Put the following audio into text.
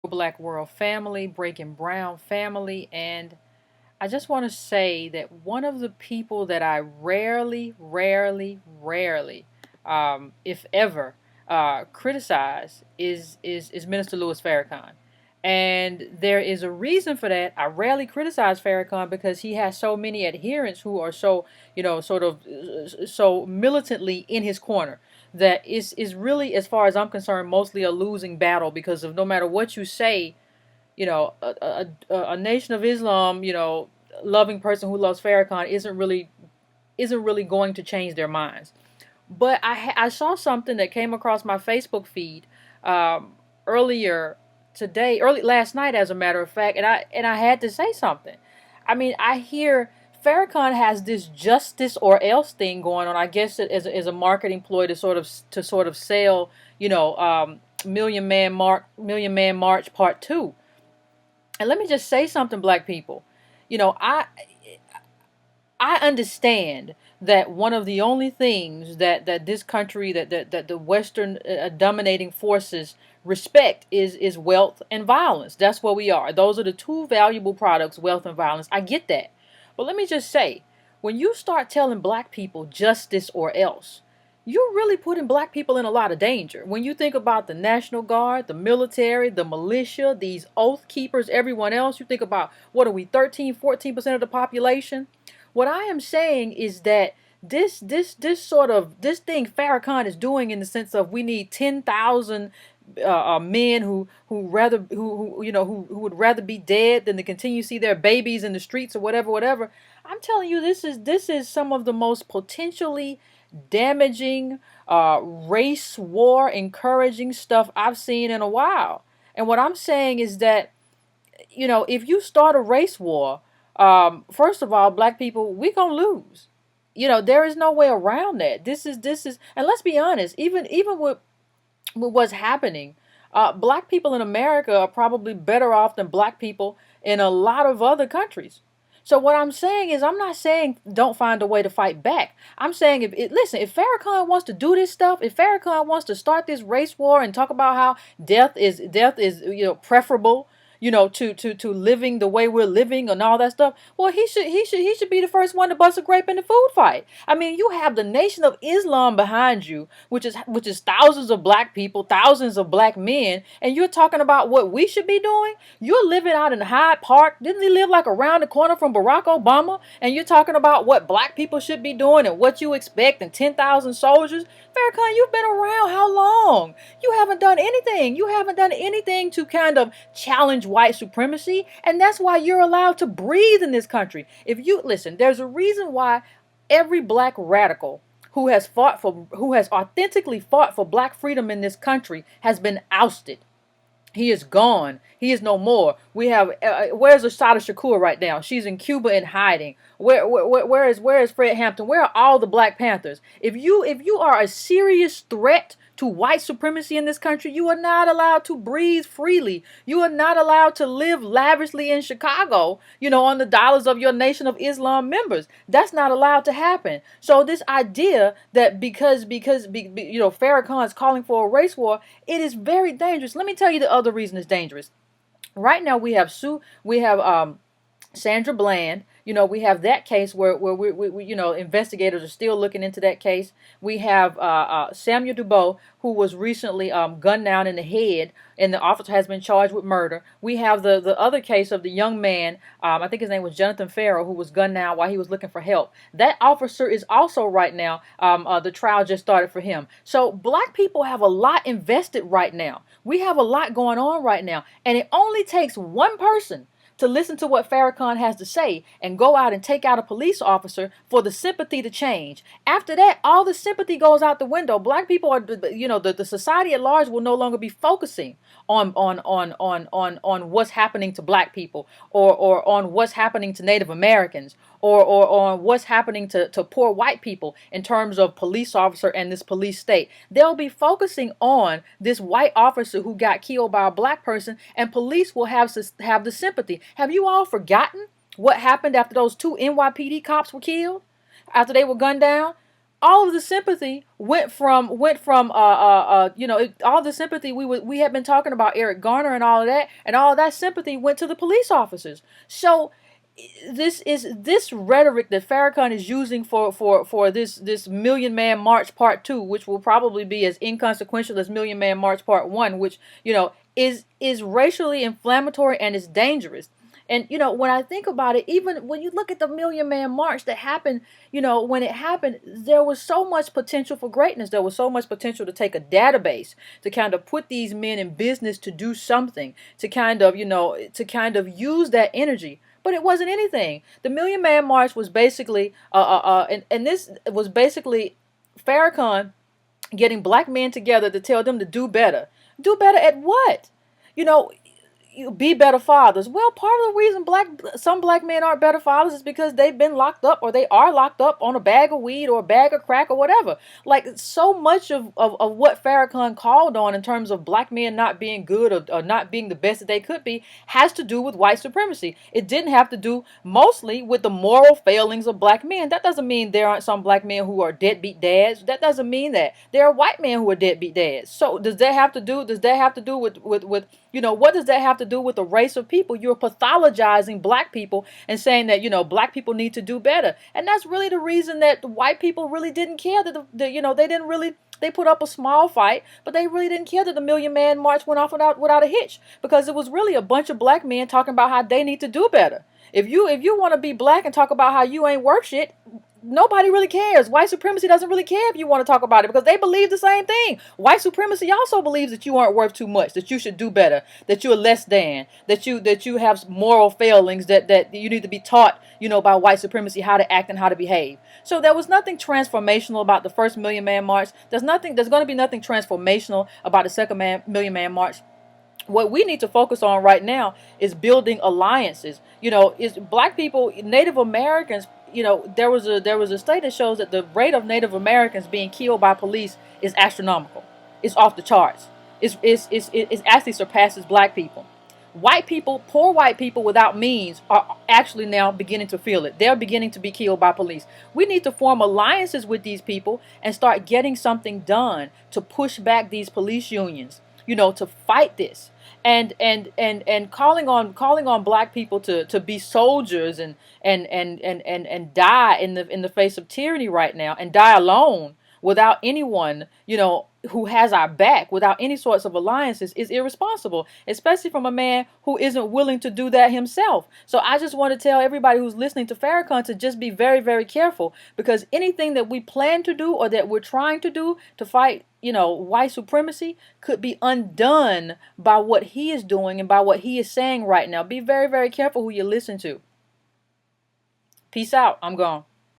Black World family, Breaking Brown family, and I just want to say that one of the people that I rarely, if ever, criticize is Minister Louis Farrakhan. And there is a reason for that. I rarely criticize Farrakhan because he has so many adherents who are so, sort of so militantly in his corner that is really, as far as I'm concerned, mostly a losing battle because of no matter what you say, a nation of Islam, loving person who loves Farrakhan isn't really going to change their minds. But I saw something that came across my Facebook feed um, earlier today, early last night, as a matter of fact, and I had to say something. I mean, I hear Farrakhan has this justice or else thing going on. I guess it as a marketing ploy to sort of sell, Million Man March Part Two. And let me just say something, black people. You know, I understand that one of the only things that this country that the Western dominating forces respect is wealth and violence. That's what we are. Those are the two valuable products, wealth and violence. I get that. But let me just say, when you start telling black people justice or else, you're really putting black people in a lot of danger. When you think about the National Guard, the military, the militia, these oath keepers, everyone else, you think about, what are we, 13, 14% of the population? What I am saying is that this thing Farrakhan is doing, in the sense of we need 10,000 men who would rather be dead than to continue to see their babies in the streets or whatever. I'm telling you, this is some of the most potentially damaging, race war encouraging stuff I've seen in a while. And what I'm saying is that, if you start a race war, first of all, black people, we gonna lose. There is no way around that. This is, and let's be honest, even with what's happening, black people in America are probably better off than black people in a lot of other countries. So what I'm saying is, I'm not saying don't find a way to fight back. I'm saying, listen, if Farrakhan wants to do this stuff, if Farrakhan wants to start this race war and talk about how death is preferable, to living the way we're living and all that stuff, well, he should be the first one to bust a grape in the food fight. I mean, you have the Nation of Islam behind you, which is thousands of black people, thousands of black men, and you're talking about what we should be doing. You're living out in Hyde Park. Didn't he live like around the corner from Barack Obama? And you're talking about what black people should be doing and what you expect, and 10,000 soldiers. Farrakhan, you've been around how long? You haven't done anything. You haven't done anything to kind of challenge white supremacy, and that's why you're allowed to breathe in this country. If you listen, there's a reason why every black radical who has authentically fought for black freedom in this country has been ousted. He is gone. He is no more. We have where's Ashada Shakur right now? She's in Cuba in hiding. Where is Fred Hampton? Where are all the Black Panthers? If you are a serious threat to white supremacy in this country, you are not allowed to breathe freely. You are not allowed to live lavishly in Chicago, on the dollars of your Nation of Islam members. That's not allowed to happen. So this idea that because Farrakhan is calling for a race war, it is very dangerous. Let me tell you the other reason it's dangerous. Right now we have Sandra Bland. We have that case where investigators are still looking into that case. We have Samuel Dubois, who was recently gunned down in the head, and the officer has been charged with murder. We have the other case of the young man, I think his name was Jonathan Farrell, who was gunned down while he was looking for help. That officer is also right now, the trial just started for him. So black people have a lot invested right now. We have a lot going on right now, and it only takes one person to listen to what Farrakhan has to say and go out and take out a police officer for the sympathy to change. After that, all the sympathy goes out the window. Black people are, the society at large will no longer be focusing on what's happening to black people, or on what's happening to Native Americans, or on what's happening to poor white people in terms of police officer and this police state. They'll be focusing on this white officer who got killed by a black person, and police will have the sympathy. Have you all forgotten what happened after those two NYPD cops were killed? After they were gunned down? all of the sympathy all the sympathy we had been talking about Eric Garner and all of that, and all of that sympathy went to the police officers. So this rhetoric that Farrakhan is using for this Million Man March Part 2, which will probably be as inconsequential as Million Man March Part 1, which is racially inflammatory and is dangerous. And when I think about it, even when you look at the Million Man March that happened, when it happened, there was so much potential for greatness. There was so much potential to take a database, to kind of put these men in business to do something, to kind of use that energy. But it wasn't anything. The Million Man March was basically, and this was basically Farrakhan getting black men together to tell them to do better. Do better at what? You know, you be better fathers. Well, part of the reason some black men aren't better fathers is because they've been locked up, or they are locked up on a bag of weed or a bag of crack or whatever. Like, so much of what Farrakhan called on in terms of black men not being good, or not being the best that they could be, has to do with white supremacy. It didn't have to do mostly with the moral failings of black men. That doesn't mean there aren't some black men who are deadbeat dads. That doesn't mean that there are white men who are deadbeat dads. So does that have to do with what does that have to do with the race of people? You're pathologizing black people and saying that black people need to do better, and that's really the reason that the white people really didn't care that they didn't really. They put up a small fight, but they really didn't care that the Million Man March went off without a hitch, because it was really a bunch of black men talking about how they need to do better. If you want to be black and talk about how you ain't worth shit, nobody really cares. White supremacy doesn't really care if you want to talk about it, because they believe the same thing. White supremacy also believes that you aren't worth too much, that you should do better, that you're less than, that you have moral failings, that you need to be taught, by white supremacy how to act and how to behave. So there was nothing transformational about the first Million Man March. There's going to be nothing transformational about the second Million Man March. What we need to focus on right now is building alliances. Is black people, Native Americans. There was a study that shows that the rate of Native Americans being killed by police is astronomical. It's off the charts. It actually surpasses black people. White people, poor white people without means, are actually now beginning to feel it. They're beginning to be killed by police. We need to form alliances with these people and start getting something done to push back these police unions, to fight this. And calling on black people to be soldiers and die in the face of tyranny right now, and die alone without anyone who has our back, without any sorts of alliances, is irresponsible, especially from a man who isn't willing to do that himself. So I just want to tell everybody who's listening to Farrakhan to just be very, very careful, because anything that we plan to do or that we're trying to do to fight white supremacy could be undone by what he is doing and by what he is saying right now. Be very, very careful who you listen to. Peace out. I'm gone.